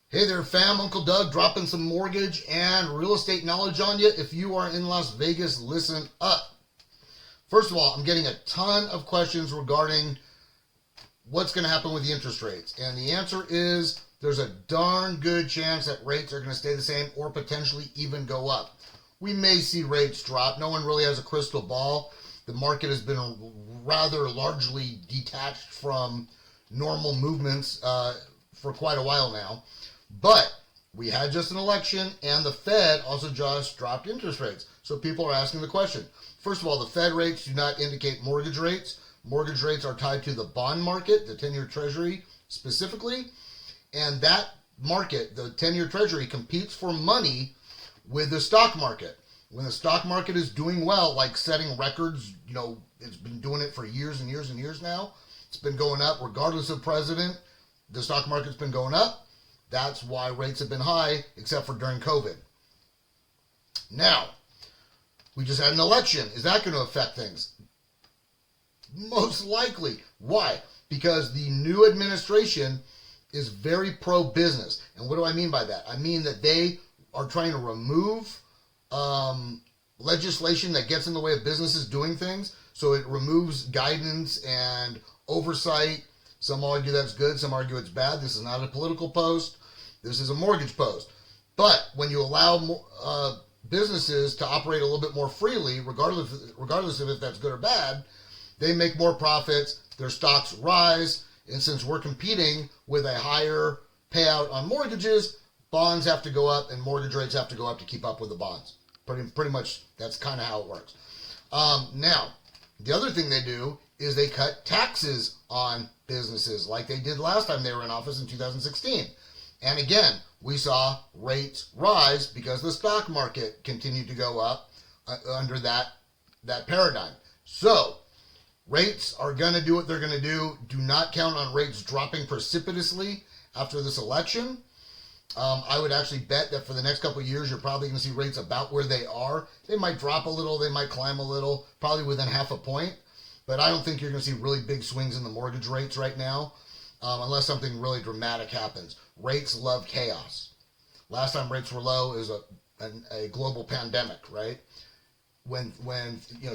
Hey there, fam. Uncle Doug dropping some mortgage and real estate knowledge on you. If you are in Las Vegas, listen up. First of all, I'm getting a ton of questions regarding what's going to happen with the interest rates. And the answer is there's a darn good chance that rates are going to stay the same or potentially even go up. We may see rates drop. No one really has a crystal ball. The market has been rather largely detached from normal movements for quite a while now. But we had just an election, and the Fed also just dropped interest rates. So people are asking the question. First of all, the Fed rates do not indicate mortgage rates. Mortgage rates are tied to the bond market, the 10-year Treasury specifically. And that market, the 10-year Treasury, competes for money with the stock market. When the stock market is doing well, like setting records, it's been doing it for years and years and years now. It's been going up regardless of president. The stock market's been going up. That's why rates have been high, except for during COVID. Now, we just had an election. Is that going to affect things? Most likely. Why? Because the new administration is very pro-business. And what do I mean by that? I mean that they are trying to remove legislation that gets in the way of businesses doing things. So it removes guidance and oversight. Some argue that's good, some argue it's bad. This is not a political post. This is a mortgage post. But when you allow businesses to operate a little bit more freely, regardless of if that's good or bad, they make more profits, their stocks rise, and since we're competing with a higher payout on mortgages, bonds have to go up and mortgage rates have to go up to keep up with the bonds. Pretty much that's kind of how it works. Now, the other thing they do is they cut taxes on businesses like they did last time they were in office in 2016. And again, we saw rates rise because the stock market continued to go up under that paradigm. So, rates are going to do what they're going to do. Do not count on rates dropping precipitously after this election. I would actually bet that for the next couple of years, you're probably going to see rates about where they are. They might drop a little, they might climb a little, probably within half a point. But I don't think you're going to see really big swings in the mortgage rates right now, unless something really dramatic happens. Rates love chaos. Last time rates were low is a global pandemic, right? When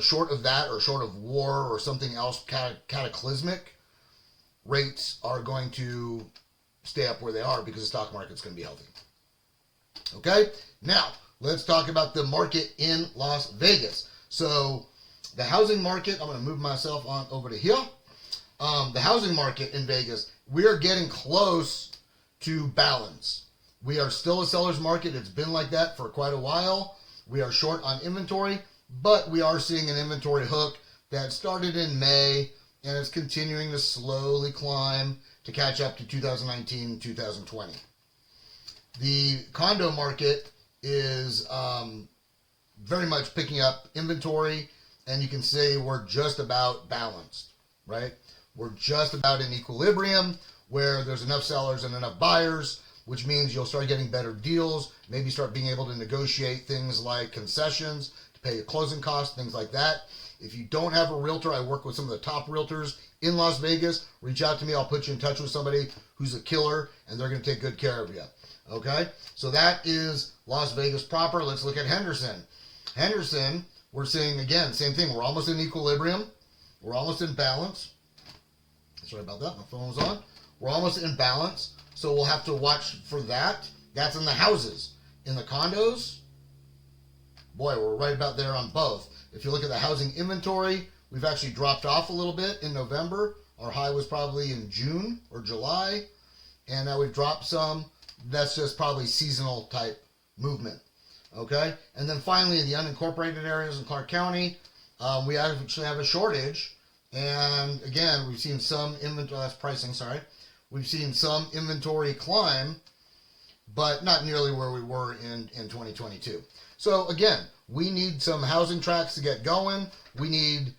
short of that or short of war or something else cataclysmic, rates are going to stay up where they are because the stock market's going to be healthy. Okay? Now, let's talk about the market in Las Vegas. So, the housing market, I'm going to move myself on over to here. The housing market in Vegas, we are getting close to balance. We are still a seller's market. It's been like that for quite a while. We are short on inventory, but we are seeing an inventory hook that started in May and is continuing to slowly climb to catch up to 2019 and 2020. The condo market is very much picking up inventory, and you can say we're just about balanced, right? We're just about in equilibrium where there's enough sellers and enough buyers, which means you'll start getting better deals, maybe start being able to negotiate things like concessions to pay your closing costs, things like that. If you don't have a realtor, I work with some of the top realtors in Las Vegas. Reach out to me. I'll put you in touch with somebody who's a killer, and they're going to take good care of you. Okay? So that is Las Vegas proper. Let's look at Henderson. Henderson, we're seeing, again, same thing. We're almost in equilibrium. We're almost in balance. Sorry about that. My phone was on. We're almost in balance. So we'll have to watch for that. That's in the houses. In the condos, boy, we're right about there on both. If you look at the housing inventory, we've actually dropped off a little bit in November. Our high was probably in June or July. And now we've dropped some. That's just probably seasonal type movement. Okay? And then finally, in the unincorporated areas in Clark County, we actually have a shortage. And again, we've seen some inventory, that's pricing, sorry. We've seen some inventory climb, but not nearly where we were in 2022. So again, we need some housing tracks to get going. We need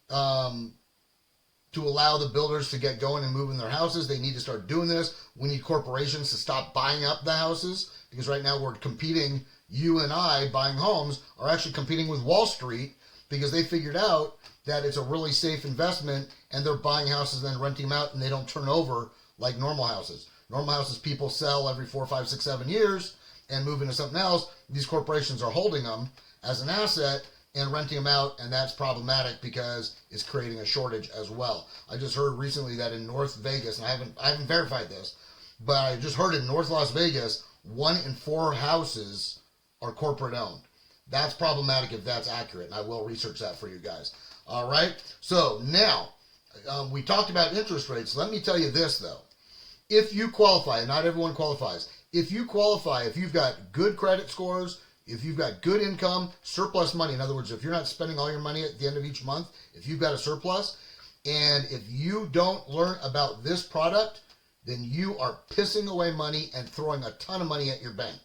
to allow the builders to get going and move in their houses. They need to start doing this. We need corporations to stop buying up the houses, because right now we're competing, you and I buying homes are actually competing with Wall Street, because they figured out that it's a really safe investment and they're buying houses and then renting them out and they don't turn over like normal houses. Normal houses people sell every 4, 5, 6, 7 years and move into something else. These corporations are holding them as an asset and renting them out, and that's problematic because it's creating a shortage as well. I just heard recently that in North Vegas, and I haven't verified this, but I just heard in North Las Vegas, 1 in 4 houses are corporate owned. That's problematic if that's accurate, and I will research that for you guys. All right, so now we talked about interest rates. Let me tell you this though. If you qualify, and not everyone qualifies, if you qualify, if you've got good credit scores, if you've got good income, surplus money, in other words, if you're not spending all your money at the end of each month, if you've got a surplus, and if you don't learn about this product, then you are pissing away money and throwing a ton of money at your bank.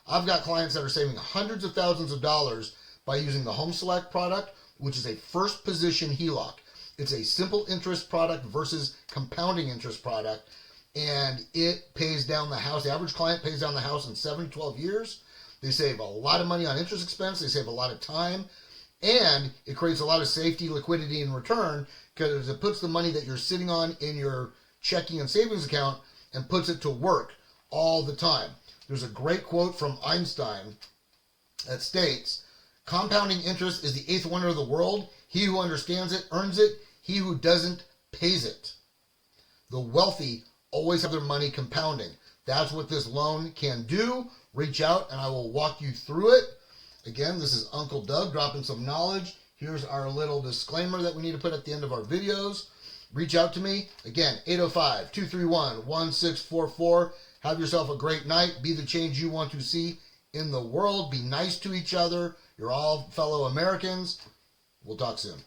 I've got clients that are saving hundreds of thousands of dollars by using the Home Select product, which is a first position HELOC. It's a simple interest product versus compounding interest product, and it pays down the house. The average client pays down the house in 7 to 12 years. They save a lot of money on interest expense. They save a lot of time. And it creates a lot of safety, liquidity, and return because it puts the money that you're sitting on in your checking and savings account and puts it to work all the time. There's a great quote from Einstein that states, compounding interest is the 8th wonder of the world. He who understands it earns it. He who doesn't pays it. The wealthy always have their money compounding. That's what this loan can do. Reach out and I will walk you through it. Again, this is Uncle Doug dropping some knowledge. Here's our little disclaimer that we need to put at the end of our videos. Reach out to me. Again, 805-231-1644. Have yourself a great night. Be the change you want to see in the world. Be nice to each other. You're all fellow Americans. We'll talk soon.